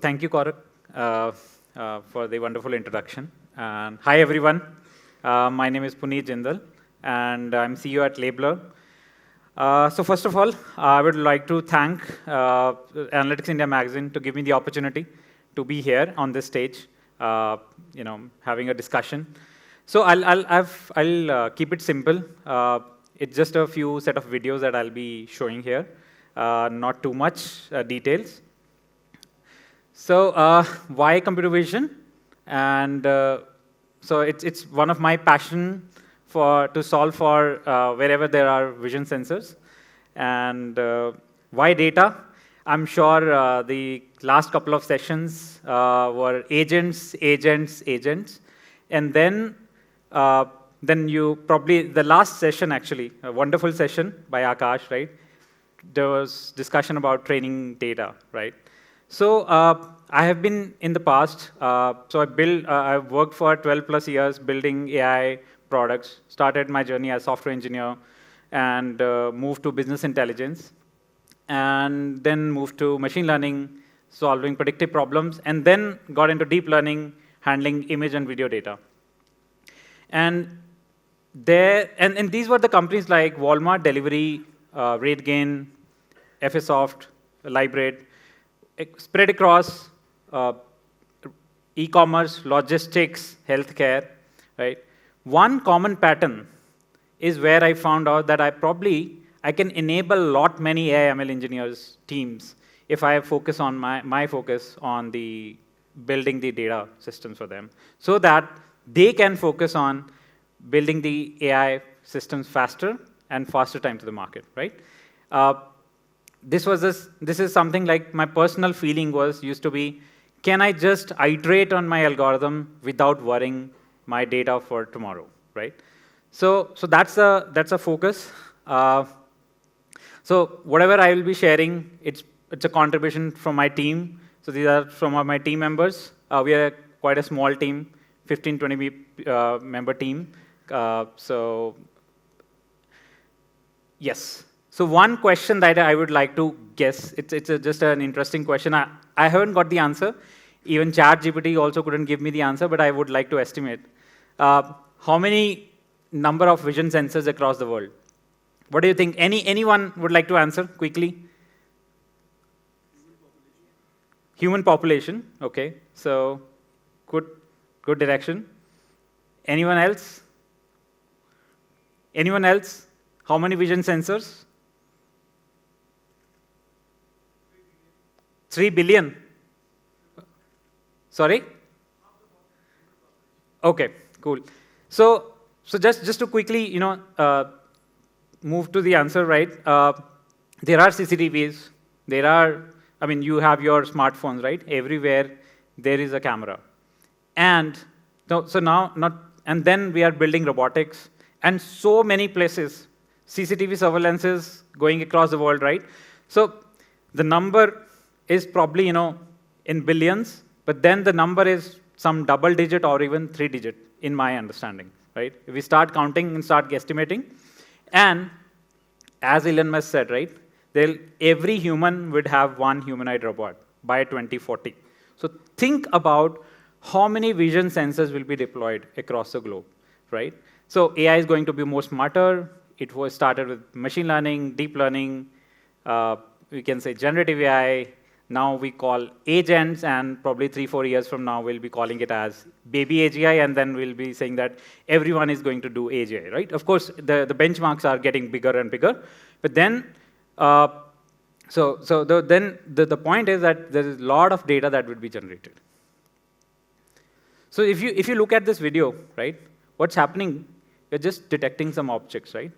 Thank you, Korak, for the wonderful introduction. And hi, everyone. My name is Puneet Jindal, and I'm CEO at Labeler. So first of all, I would like to thank Analytics India magazine to give me the opportunity to be here on this stage, having a discussion. So I'll keep it simple. It's just a few set of videos that I'll be showing here, not too much details. So why computer vision? And so it's one of my passion to solve for wherever there are vision sensors. And why data? I'm sure the last couple of sessions were agents. And then you probably, the last session actually, a wonderful session by Akash, right? There was discussion about training data, right? So I have been in the past, so I've worked for 12 plus years building AI products, started my journey as software engineer, and moved to business intelligence, and then moved to machine learning, solving predictive problems, and then got into deep learning, handling image and video data. And these were the companies like Walmart, Delivery, RateGain, FSoft, Librate, spread across e-commerce, logistics, healthcare, right? One common pattern is where I found out that I can enable a lot many AI ML engineers teams if I focus on my focus on the building the data systems for them, so that they can focus on building the AI systems faster and faster time to the market, right? This is something like my personal feeling used to be, can I just iterate on my algorithm without worrying my data for tomorrow, right? So that's a focus. So whatever I will be sharing, it's a contribution from my team. So these are from my team members. We are quite a small team, 15, 20 member team. So yes. So one question that I would like to guess, it's just an interesting question. I haven't got the answer. Even ChatGPT also couldn't give me the answer, but I would like to estimate. How many number of vision sensors across the world? What do you think? Anyone would like to answer quickly? Human population, okay. So good direction. Anyone else? Anyone else? How many vision sensors? 3 billion. Sorry? Okay, cool. So just to quickly, move to the answer, right? There are CCTVs. You have your smartphones, right? Everywhere there is a camera. And then we are building robotics, and so many places, CCTV surveillance is going across the world, right? So the number is probably, in billions, but then the number is some double digit or even 3 digit, in my understanding, right? If we start counting and start guesstimating, and as Elon Musk said, right, every human would have one humanoid robot by 2040. So think about how many vision sensors will be deployed across the globe, right? So AI is going to be more smarter. It was started with machine learning, deep learning, we can say generative AI. Now we call agents, and probably 3-4 years from now, we'll be calling it as baby AGI, and then we'll be saying that everyone is going to do AGI, right? Of course, the benchmarks are getting bigger and bigger, but then, the point is that there is a lot of data that would be generated. So if you look at this video, right, what's happening? We're just detecting some objects, right?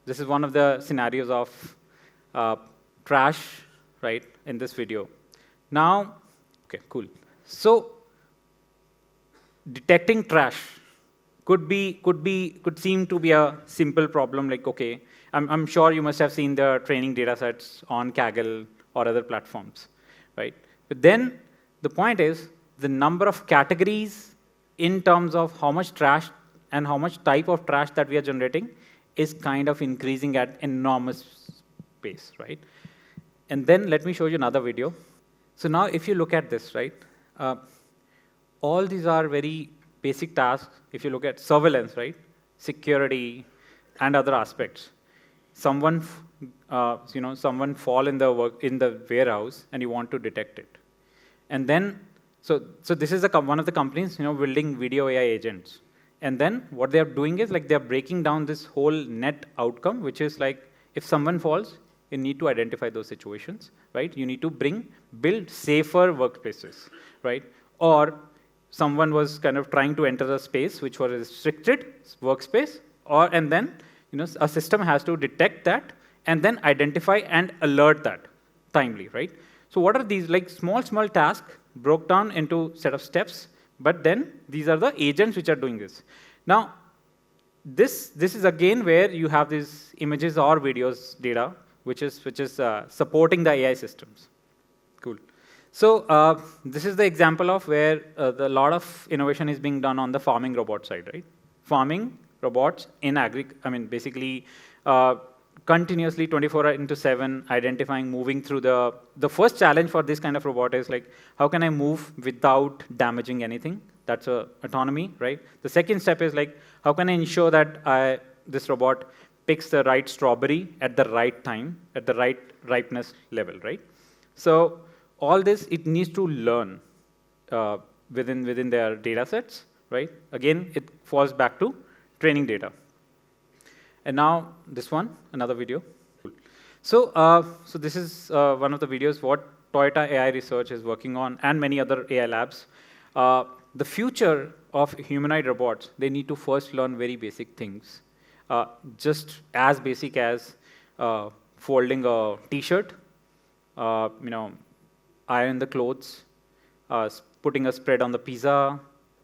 This is one of the scenarios of trash, right, in this video. Now, okay, cool. So detecting trash could seem to be a simple problem, like, okay, I'm sure you must have seen the training data sets on Kaggle or other platforms, right? But then the point is the number of categories in terms of how much trash and how much type of trash that we are generating is kind of increasing at enormous pace, right? And then let me show you another video. So now if you look at this, right, all these are very basic tasks. If you look at surveillance, right, security, and other aspects, someone, someone fall in the warehouse, and you want to detect it, and then, so this is one of the companies, building video AI agents, and then what they are doing is like they are breaking down this whole net outcome, which is like if someone falls, you need to identify those situations, right? You need to build safer workplaces, right? Or someone was kind of trying to enter a space which was a restricted workspace, and then a system has to detect that and then identify and alert that timely, right? So what are these like small tasks broke down into set of steps, but then these are the agents which are doing this. Now, this is again where you have these images or videos data, which is supporting the AI systems. Cool. So this is the example of where a lot of innovation is being done on the farming robot side, right? Farming robots in basically continuously 24/7 identifying, moving through the first challenge for this kind of robot is like, how can I move without damaging anything? That's autonomy, right? The second step is like, how can I ensure that this robot picks the right strawberry at the right time, at the right ripeness level, right? So all this, it needs to learn within their data sets, right? Again, it falls back to training data. And now this one, another video. So this is one of the videos what Toyota AI Research is working on, and many other AI labs. The future of humanoid robots, they need to first learn very basic things, just as basic as folding a T-shirt, iron the clothes, putting a spread on the pizza,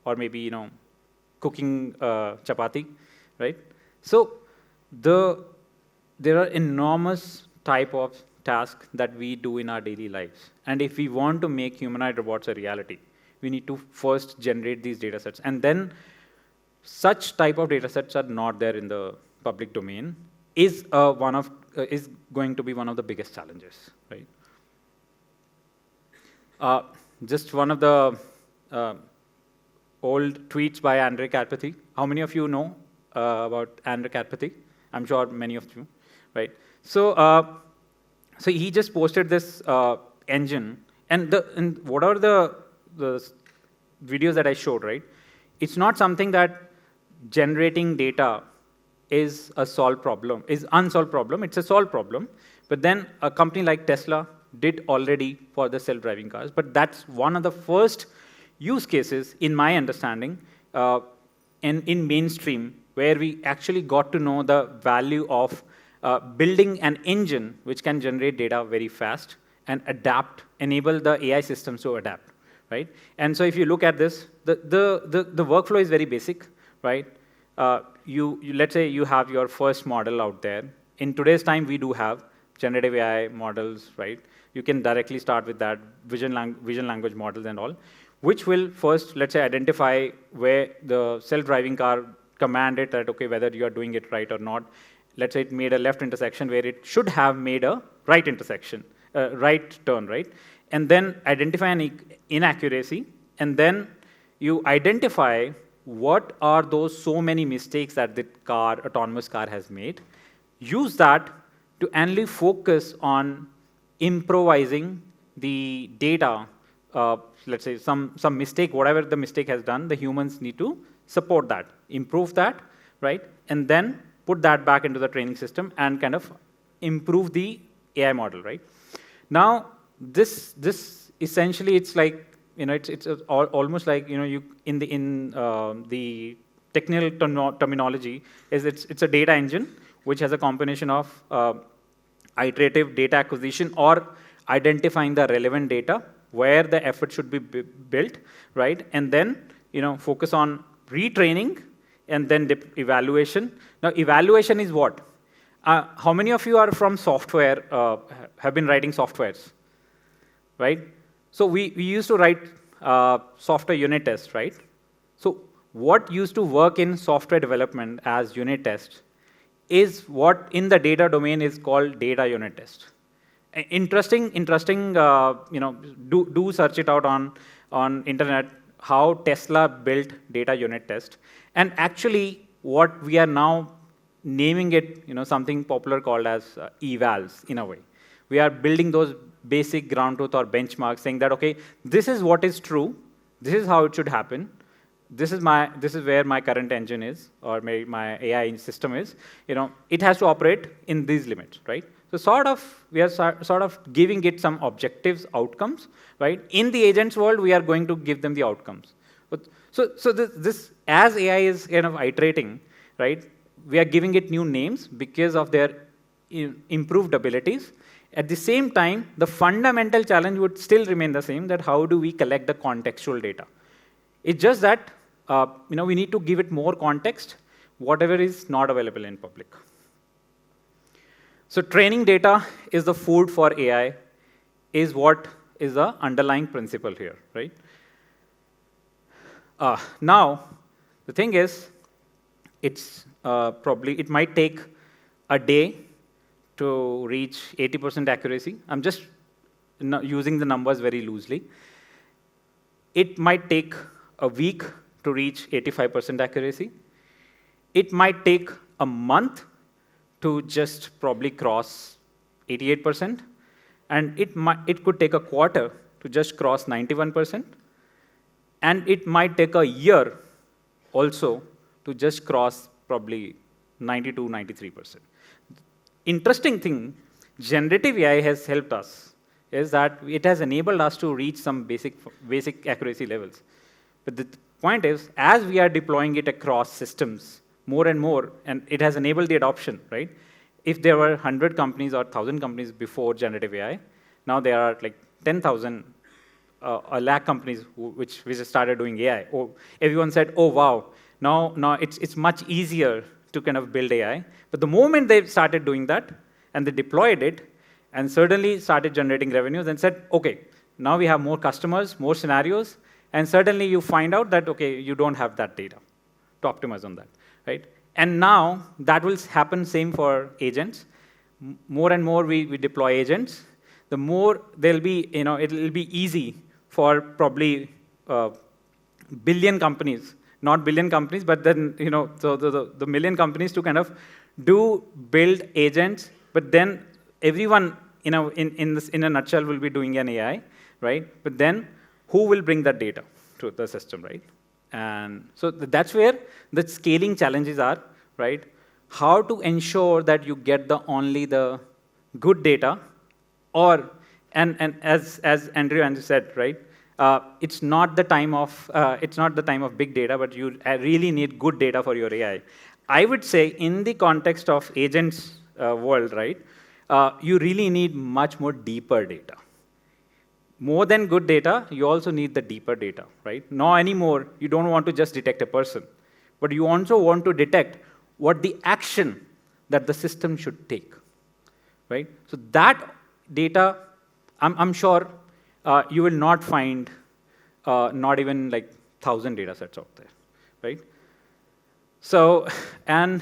or maybe cooking chapati, right? So there are enormous type of tasks that we do in our daily lives, and if we want to make humanoid robots a reality, we need to first generate these data sets, and then such type of data sets are not there in the public domain, is going to be one of the biggest challenges, right? Just one of the old tweets by Andre Karpathy. How many of you know about Andre Karpathy? I'm sure many of you, right? So he just posted this engine, and what are the videos that I showed, right? It's not something that generating data is a unsolved problem. It's a solved problem. But then a company like Tesla did already for the self-driving cars. But that's one of the first use cases, in my understanding, in mainstream, where we actually got to know the value of building an engine which can generate data very fast and enable the AI systems to adapt, right? And so if you look at this, the workflow is very basic, right? Let's say you have your first model out there. In today's time, we do have generative AI models, right? You can directly start with that, vision language models and all, which will first, let's say, identify where the self-driving car commanded that, okay, whether you are doing it right or not. Let's say it made a left intersection where it should have made a right intersection, right turn, right? And then identify an inaccuracy, and then you identify what are those so many mistakes that the autonomous car has made. Use that to only focus on improvising the data. Let's say some mistake, whatever the mistake has done, the humans need to support that, improve that, right? And then put that back into the training system and kind of improve the AI model, right? Now, this essentially, it's like, it's almost like, in the technical terminology, it's a data engine which has a combination of iterative data acquisition or identifying the relevant data where the effort should be built, right? And then, focus on retraining and then evaluation. Now, evaluation is what? How many of you are from software, have been writing softwares, right? So we used to write software unit tests, right? So what used to work in software development as unit tests is what in the data domain is called data unit test. interesting, do search it out on internet, how Tesla built data unit test. And actually, what we are now naming it, something popular called as evals in a way. We are building those basic ground truth or benchmarks, saying that, okay, this is what is true, this is how it should happen, this is where my current engine is, or my AI system is. It has to operate in these limits, right? So we are sort of giving it some objectives, outcomes, right? In the agents world, we are going to give them the outcomes. So this as AI is kind of iterating, right? We are giving it new names because of their improved abilities. At the same time, the fundamental challenge would still remain the same, that how do we collect the contextual data? It's just that we need to give it more context, whatever is not available in public. So training data is the food for AI, is what is the underlying principle here, right? Now, the thing is, it might take a day to reach 80% accuracy. I'm just using the numbers very loosely. It might take a week to reach 85% accuracy. It might take a month to just probably cross 88%. And it could take a quarter to just cross 91%. And it might take a year also to just cross probably 92, 93%. Interesting thing, generative AI has helped us, is that it has enabled us to reach some basic accuracy levels. But the point is, as we are deploying it across systems more and more, and it has enabled the adoption, right? If there were 100 companies or 1,000 companies before generative AI, now there are like 10,000, a lakh companies which started doing AI. Oh, everyone said, oh, wow, now it's much easier to kind of build AI. But the moment they started doing that, and they deployed it, and suddenly started generating revenues, and said, okay, now we have more customers, more scenarios, and suddenly you find out that, okay, you don't have that data to optimize on that, right? And now that will happen same for agents. More and more we deploy agents, the more there'll be, it'll be easy for probably billion companies, not billion companies, but then, so the million companies to kind of build agents, but then everyone, in a nutshell, will be doing an AI, right? But then who will bring that data to the system, right? And so that's where the scaling challenges are, right? How to ensure that you get only the good data, and as Andrew said, right? It's not the time of big data, but you really need good data for your AI. I would say in the context of agents world, right? You really need much more deeper data. More than good data, you also need the deeper data, right? Now anymore, you don't want to just detect a person, but you also want to detect what the action that the system should take, right? So that data, I'm sure you will not find not even like 1,000 data sets out there, right? So, and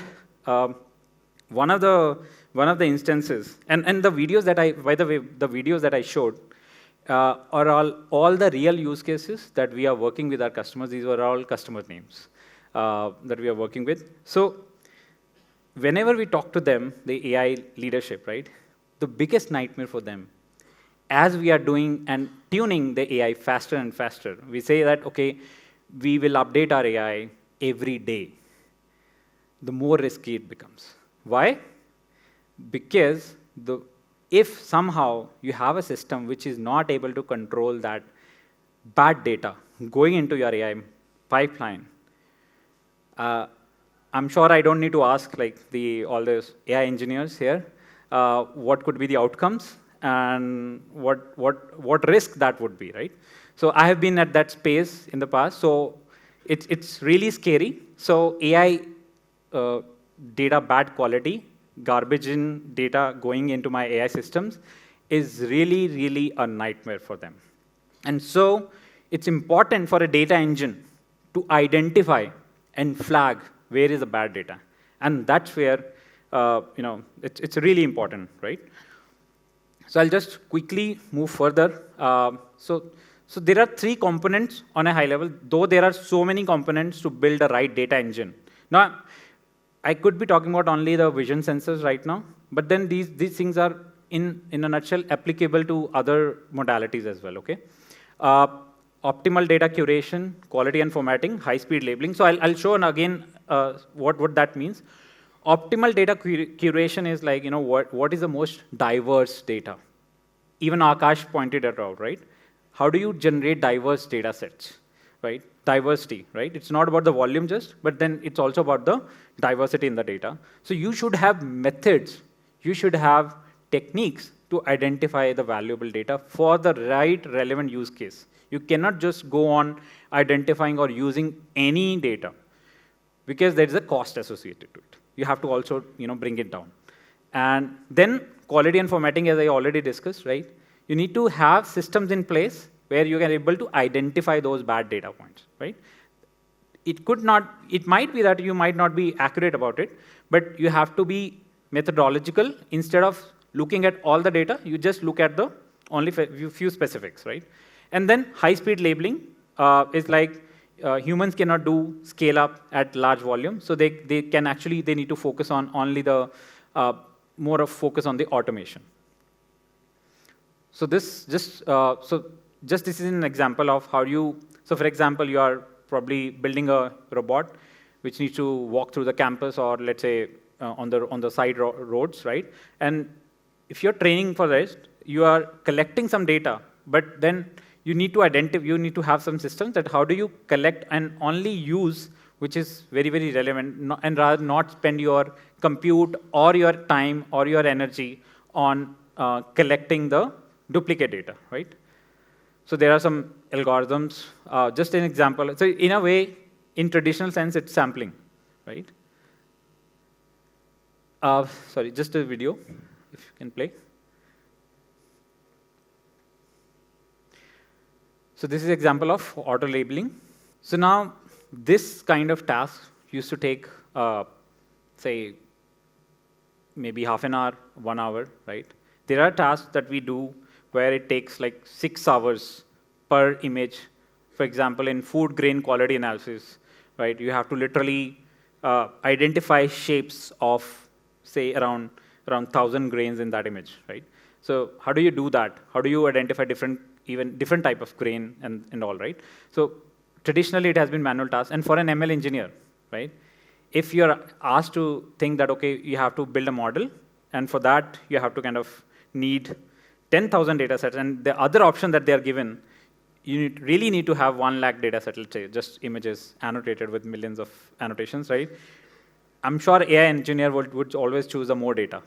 one of the instances, and the videos that by the way, the videos that I showed are all the real use cases that we are working with our customers. These were all customer names that we are working with. So whenever we talk to them, the AI leadership, right, the biggest nightmare for them, as we are doing and tuning the AI faster and faster, we say that, okay, we will update our AI every day. The more risky it becomes. Why? Because if somehow you have a system which is not able to control that bad data going into your AI pipeline, I'm sure I don't need to ask like all those AI engineers here what could be the outcomes and what risk that would be, right? So I have been at that space in the past, so it's really scary. So AI data bad quality, garbage in data going into my AI systems is really, really a nightmare for them. And so it's important for a data engine to identify and flag where is the bad data. And that's where it's really important, right? So I'll just quickly move further. So there are 3 components on a high level, though there are so many components to build a right data engine. Now, I could be talking about only the vision sensors right now, but then these things are, in a nutshell, applicable to other modalities as well, okay? Uh, Optimal data curation, quality and formatting, high-speed labeling. So I'll show again what that means. Optimal data curation is like, what is the most diverse data? Even Akash pointed it out, right? How do you generate diverse data sets, right? Diversity, right? It's not about the volume just, but then it's also about the diversity in the data. So you should have methods, you should have techniques to identify the valuable data for the right relevant use case. You cannot just go on identifying or using any data because there is a cost associated to it. You have to also bring it down. And then quality and formatting, as I already discussed, right? You need to have systems in place where you are able to identify those bad data points, right? It might be that you might not be accurate about it, but you have to be methodological. Instead of looking at all the data, you just look at the only few specifics, right? And then high-speed labeling is like humans cannot do scale up at large volume, so they need to focus on only the more of focus on the automation. So this this is an example of how you. So for example, you are probably building a robot which needs to walk through the campus, or let's say on the side roads, right? And if you're training for this, you are collecting some data, but then you need to have some systems that how do you collect and only use which is very, very relevant, and rather not spend your compute or your time or your energy on collecting the duplicate data, right? So there are some algorithms. Just an example. So in a way, in traditional sense, it's sampling, right? Sorry, just a video, if you can play. So this is an example of auto labeling. So now this kind of task used to take, say, maybe half an hour, 1 hour, right? There are tasks that we do where it takes like 6 hours per image. For example, in food grain quality analysis, right? You have to literally identify shapes of, say, around 1,000 grains in that image, right? So how do you do that? How do you identify different type of grain and all, right? So traditionally, it has been manual tasks. And for an ML engineer, right, if you're asked to think that, okay, you have to build a model, and for that, you have to kind of need 10,000 data sets. And the other option that they're given, you really need to have 1 lakh data set, let's say, just images annotated with millions of annotations, right? I'm sure AI engineer would always choose a more data,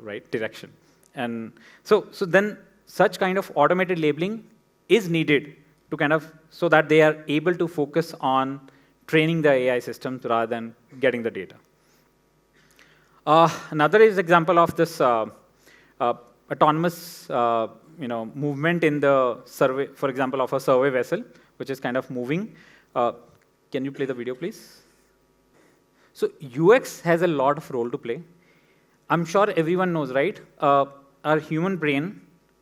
right, direction. And so then such kind of automated labeling is needed to kind of, so that they are able to focus on training the AI systems rather than getting the data. Another is example of this autonomous movement in the survey, for example, of a survey vessel, which is kind of moving. Can you play the video, please? So UX has a lot of role to play. I'm sure everyone knows, right? Our human brain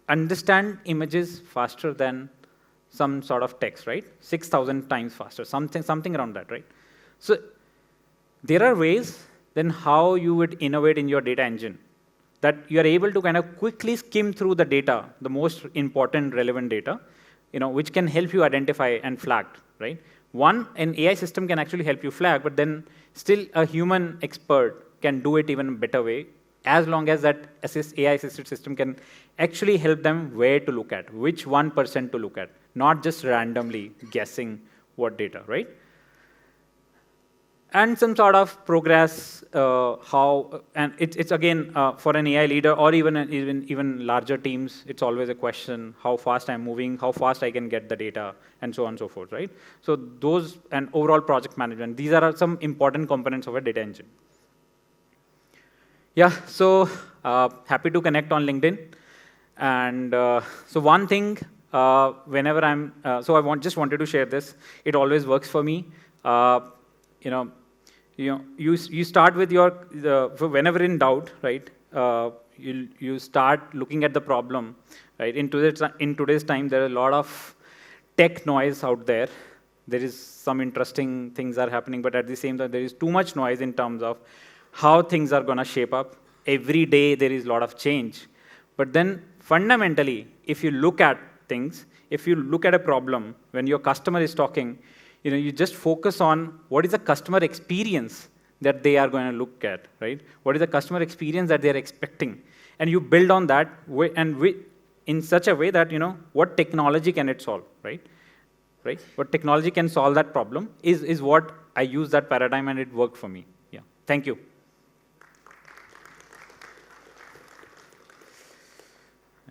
understand images faster than some sort of text, right? 6,000 times faster, something around that, right? So there are ways then how you would innovate in your data engine, that you are able to kind of quickly skim through the data, the most important relevant data, which can help you identify and flag, right? One, an AI system can actually help you flag, but then still a human expert can do it even better way, as long as that AI-assisted system can actually help them where to look at, which 1% to look at, not just randomly guessing what data, right? And some sort of progress, and it's again, for an AI leader or even larger teams, it's always a question, how fast I'm moving, how fast I can get the data, and so on and so forth, right? So those, and overall project management, these are some important components of a data engine. Yeah, so happy to connect on LinkedIn. And so one thing, whenever I'm, so I just wanted to share this. It always works for me. You start with your, whenever in doubt, right? you start looking at the problem, right? In today's time, there are a lot of tech noise out there. There is some interesting things are happening, but at the same time, there is too much noise in terms of how things are going to shape up. Every day, there is a lot of change. But then, fundamentally, if you look at things, if you look at a problem, when your customer is talking, you just focus on what is the customer experience that they are going to look at, right? What is the customer experience that they are expecting? And you build on that in such a way that, what technology can it solve, right? Right? What technology can solve that problem is what I use that paradigm, and it worked for me. Yeah. Thank you.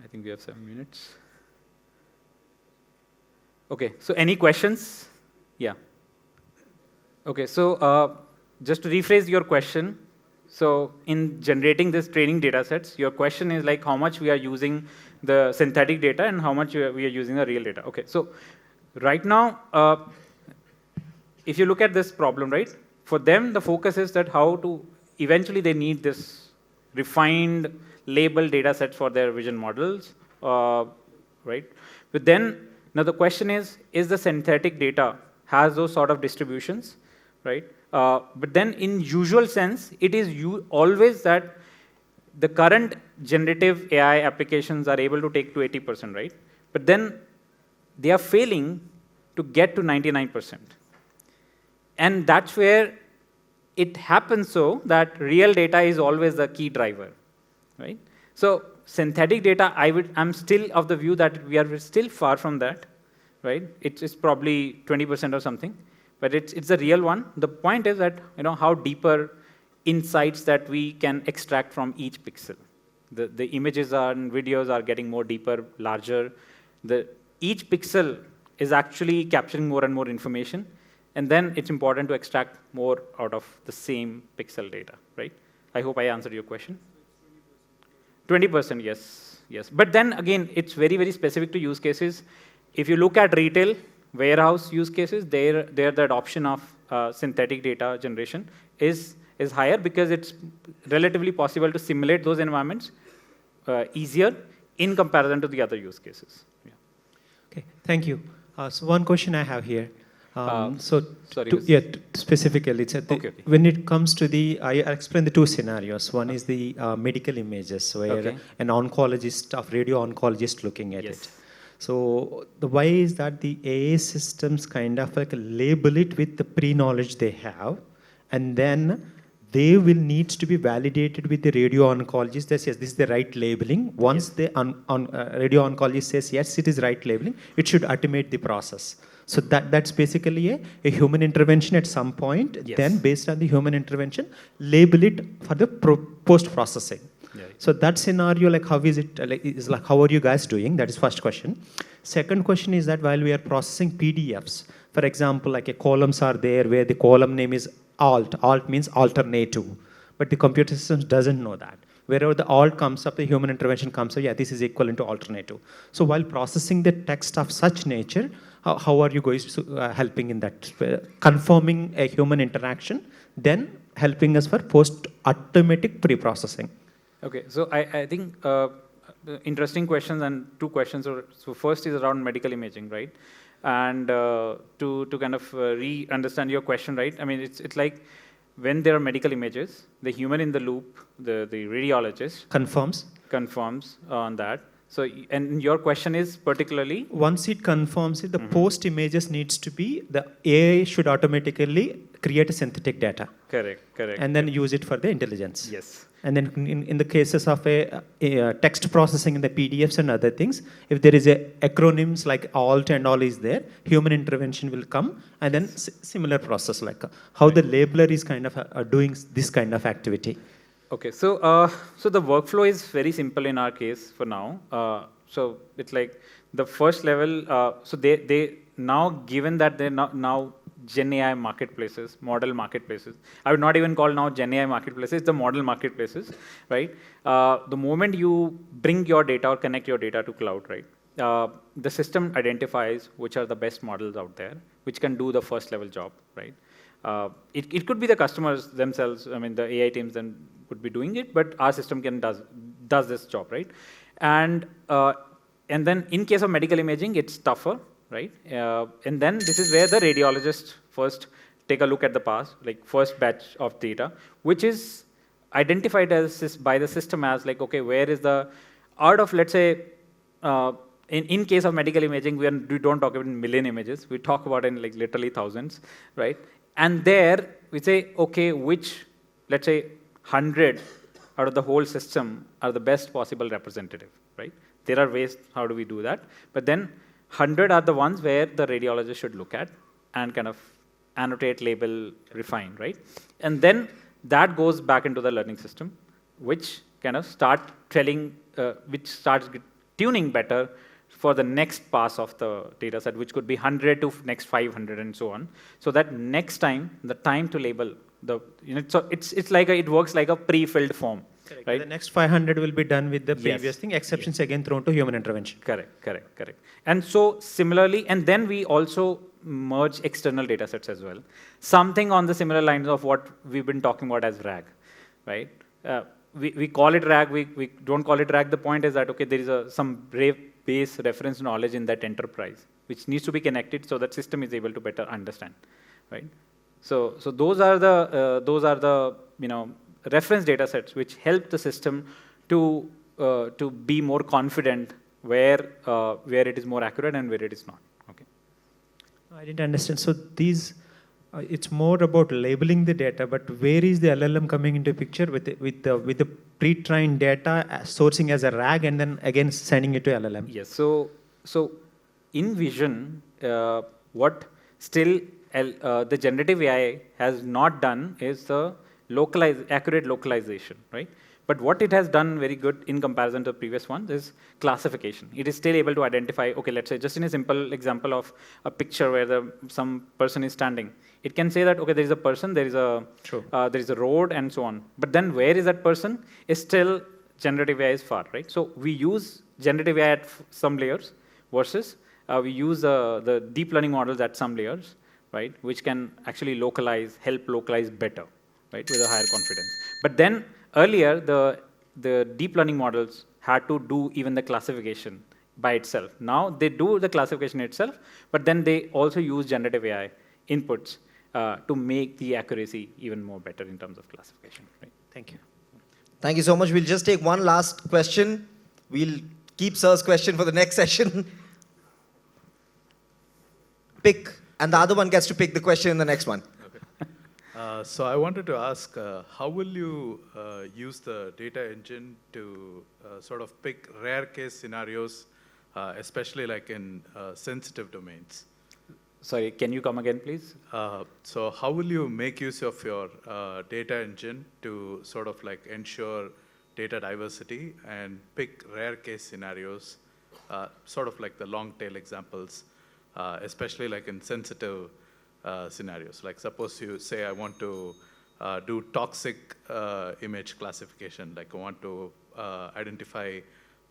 I think we have 7 minutes. Okay, so any questions? Yeah. Okay, so just to rephrase your question, so in generating this training data sets, your question is like how much we are using the synthetic data and how much we are using the real data. Okay, so right now, if you look at this problem, right, for them, the focus is that how to, eventually they need this refined label data set for their vision models, right? But then, now the question is the synthetic data has those sort of distributions, right? But then in usual sense, it is always that the current generative AI applications are able to take to 80%, right? But then they are failing to get to 99%. And that's where it happens so that real data is always the key driver, right? So synthetic data, I'm still of the view that we are still far from that, right? It's probably 20% or something, but it's the real one. The point is that, how deeper insights that we can extract from each pixel. The images and videos are getting more deeper, larger. Each pixel is actually capturing more and more information, and then it's important to extract more out of the same pixel data, right? I hope I answered your question. 20%, yes, yes. But then again, it's very, very specific to use cases. If you look at retail, warehouse use cases, there the adoption of synthetic data generation is higher because it's relatively possible to simulate those environments easier in comparison to the other use cases. Yeah. Okay, thank you. So one question I have here. Sorry. Specifically, okay. When it comes to I explained the two scenarios. One is the medical images where an oncologist, a radio oncologist looking at it. So why is that the AA systems kind of like label it with the pre-knowledge they have, and then they will need to be validated with the radio oncologist that says this is the right labeling. Once the radio oncologist says yes, it is right labeling, it should automate the process. So that's basically a human intervention at some point. Yes. Then based on the human intervention, label it for the post-processing. Yeah. So that scenario, like how is it, how are you guys doing? That is first question. Second question is that while we are processing PDFs, for example, like columns are there where the column name is alt. Alt means alternative. But the computer system doesn't know that. Wherever the alt comes up, the human intervention comes up, yeah, this is equivalent to alternative. So while processing the text of such nature, how are you guys helping in that? Confirming a human interaction, then helping us for post-automatic pre-processing. Okay, so I think interesting questions and two questions. So first is around medical imaging, right? And to kind of re-understand your question, right? I mean, it's like when there are medical images, the human in the loop, the radiologist confirms on that. So, and your question is particularly? Once it confirms it, the post images needs to be, the AI should automatically create a synthetic data. Correct. And then use it for the intelligence. Yes. And then in the cases of a text processing in the PDFs and other things, if there is acronyms like alt and all is there, human intervention will come, and then similar process like how the labeler is kind of doing this kind of activity. Okay, so the workflow is very simple in our case for now. So it's like the first level. So they now, given that they're now Gen AI marketplaces, model marketplaces. I would not even call now Gen AI marketplaces, it's the model marketplaces, right? The moment you bring your data or connect your data to cloud, right? The system identifies which are the best models out there, which can do the first level job, right? It could be the customers themselves, I mean, the AI teams then would be doing it, but our system can does this job, right? And then in case of medical imaging, it's tougher, right? And then this is where the radiologist first take a look at the past, like first batch of data, which is identified as by the system as like, okay, where is the, out of, let's say, in case of medical imaging, we don't talk about million images, we talk about in like literally thousands, right? And there we say, okay, which, let's say, 100 out of the whole system are the best possible representative, right? There are ways, how do we do that? But then 100 are the ones where the radiologist should look at and kind of annotate, label, refine, right? And then that goes back into the learning system, which kind of start telling, which starts tuning better for the next pass of the data set, which could be 100 to next 500 and so on. So that next time, the time to label, so it's like it works like a pre-filled form. Correct. Right? The next 500 will be done with the previous thing, exceptions again thrown to human intervention. Correct. And so similarly, and then we also merge external data sets as well. Something on the similar lines of what we've been talking about as RAG, right? We call it RAG, we don't call it RAG. The point is that, okay, there is some base reference knowledge in that enterprise, which needs to be connected so that system is able to better understand, right? So those are the reference data sets which help the system to be more confident where it is more accurate and where it is not. Okay. I didn't understand. So these, it's more about labeling the data, but where is the LLM coming into picture with the pre-trained data sourcing as a RAG and then again sending it to LLM? Yes. So in vision, what still the generative AI has not done is the accurate localization, right? But what it has done very good in comparison to the previous ones is classification. It is still able to identify, okay, let's say just in a simple example of a picture where some person is standing. It can say that, okay, there is a person, there is a road and so on. But then where is that person is still generative AI is far, right? So we use generative AI at some layers versus we use the deep learning models at some layers, right? Which can actually help localize better, right? With a higher confidence. But then earlier, the deep learning models had to do even the classification by itself. Now they do the classification itself, but then they also use generative AI inputs to make the accuracy even more better in terms of classification. Right? Thank you. Thank you so much. We'll just take one last question. We'll keep Sir's question for the next session. Pick, and the other one gets to pick the question in the next one. So I wanted to ask, how will you use the data engine to sort of pick rare case scenarios, especially like in sensitive domains? Sorry, can you come again, please? So how will you make use of your data engine to sort of like ensure data diversity and pick rare case scenarios, sort of like the long tail examples, especially like in sensitive scenarios? Like suppose you say I want to do toxic image classification, like I want to identify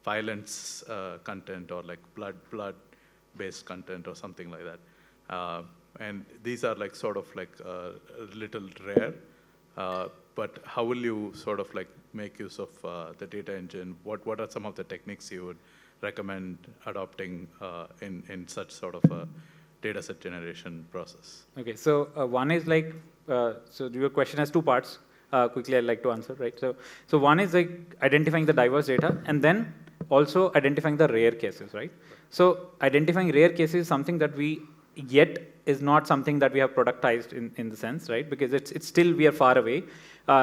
violence content or like blood-based content or something like that. And these are like sort of like a little rare, but how will you sort of like make use of the data engine? What are some of the techniques you would recommend adopting in such sort of a data set generation process? Okay, so one is like, so your question has two parts. Quickly, I'd like to answer, right? So one is like identifying the diverse data and then also identifying the rare cases, right? So identifying rare cases is something that we yet is not something that we have productized in the sense, right? Because it's still, we are far away.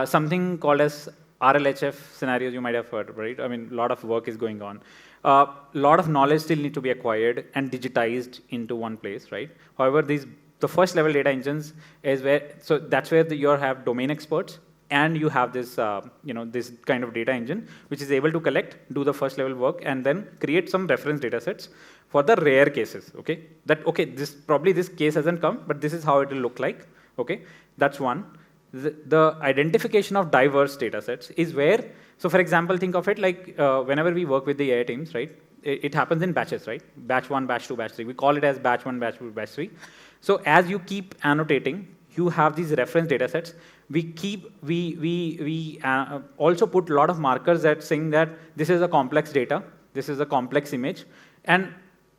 Something called as RLHF scenarios you might have heard, right? I mean, a lot of work is going on. A lot of knowledge still need to be acquired and digitized into one place, right? However, the first level data engines is where, so that's where you have domain experts and you have this, this kind of data engine, which is able to collect, do the first level work, and then create some reference data sets for the rare cases, okay? That, okay, this case hasn't come, but this is how it will look like, okay? That's one. The identification of diverse data sets is where, so for example, think of it like whenever we work with the AI teams, right? It happens in batches, right? Batch 1, batch 2, batch 3. We call it as batch 1, batch 2, batch 3. So as you keep annotating, you have these reference data sets. We also put a lot of markers that saying that this is a complex data, this is a complex image, and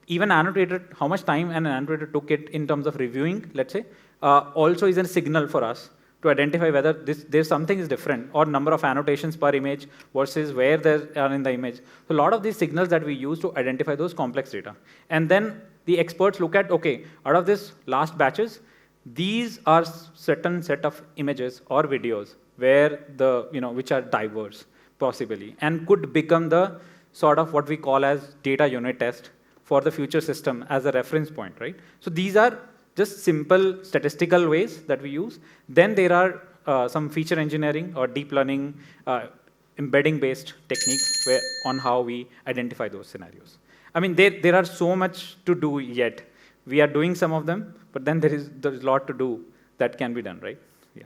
even annotated, how much time an annotator took it in terms of reviewing, let's say, also is a signal for us to identify whether there's something is different, or number of annotations per image versus where they are in the image. So a lot of these signals that we use to identify those complex data. And then the experts look at, okay, out of this last batches, these are certain set of images or videos where which are diverse, possibly, and could become the sort of what we call as data unit test for the future system as a reference point, right? So these are just simple statistical ways that we use. Then there are some feature engineering or deep learning embedding-based techniques on how we identify those scenarios. I mean, there are so much to do yet. We are doing some of them, but then there's a lot to do that can be done, right? Yeah.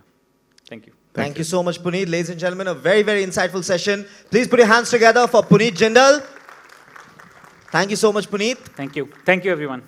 Thank you. Thank you so much, Puneet. Ladies and gentlemen, a very, very insightful session. Please put your hands together for Puneet Jindal. Thank you so much, Puneet. Thank you. Thank you, everyone.